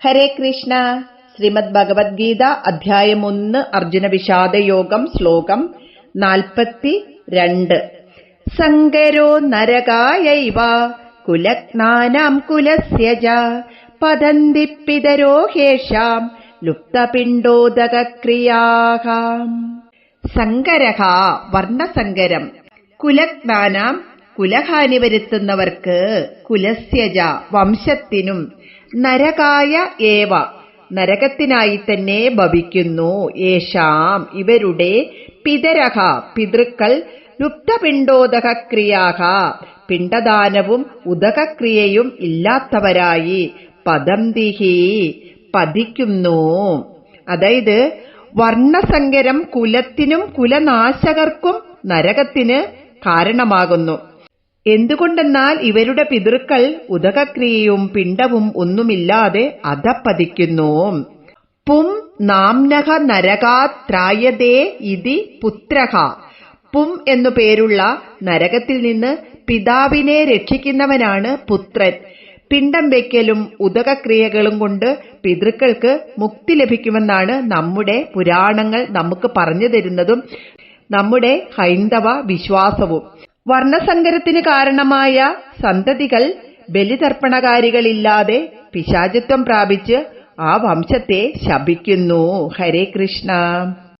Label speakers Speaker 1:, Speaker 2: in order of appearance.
Speaker 1: ഹരേ കൃഷ്ണ. ശ്രീമദ് ഭഗവത്ഗീത അധ്യായം 1 അർജുന വിഷാദയോഗം ശ്ലോകം 42. സങ്കരോ നരകായൈവ കുലജ്ഞാനാം കുലസ്യജ പതന്തി പിതരോ ഹേഷാം ലുപ്തപിണ്ഡോദകക്രിയാഃ. സങ്കരഃ വർണ്ണസങ്കരം. കുലജ്ഞാനാം കുലഹാനി വരുത്തുന്നവർക്ക്, കുലസ്യജ വംശത്തിനും, നരകായ ഏവ നരകത്തിനായി തന്നെ ഭവിക്കുന്നു. യേഷാം ഇവരുടെ, പിതരഹ പിതൃക്കൾ, ലുപ്തപിണ്ഡോദകക്രിയാഃ പിണ്ഡദാനവും ഉദകക്രിയയും ഇല്ലാത്തവരായി, പതന്തിഹി പതിക്കുന്നു. അതായത് വർണ്ണസങ്കരം കുലത്തിനും കുലനാശകർക്കും നരകത്തിന് കാരണമാകുന്നു. എന്തുകൊണ്ടെന്നാൽ ഇവരുടെ പിതൃക്കൾ ഉദകക്രിയയും പിണ്ഡവും ഒന്നുമില്ലാതെ അധപ്പതിക്കുന്നു. പും നാംനഃ നരകാത് ത്രായതേ ഇതി പുത്രഃ. പും എന്നു പേരുള്ള നരകത്തിൽ നിന്ന് പിതാവിനെ രക്ഷിക്കുന്നവനാണ് പുത്രൻ. പിണ്ഡം വയ്ക്കലും ഉദകക്രിയകളും കൊണ്ട് പിതൃക്കൾക്ക് മുക്തി ലഭിക്കുമെന്നാണ് നമ്മുടെ പുരാണങ്ങൾ നമുക്ക് പറഞ്ഞു തരുന്നതും നമ്മുടെ ഹൈന്ദവ വിശ്വാസവും. വർണ്ണസങ്കരത്തിന് കാരണമായ സന്തതികൾ ബലിതർപ്പണകാരികളില്ലാതെ പിശാചത്വം പ്രാപിച്ച് ആ വംശത്തെ ശപിക്കുന്നു. ഹരേ കൃഷ്ണ.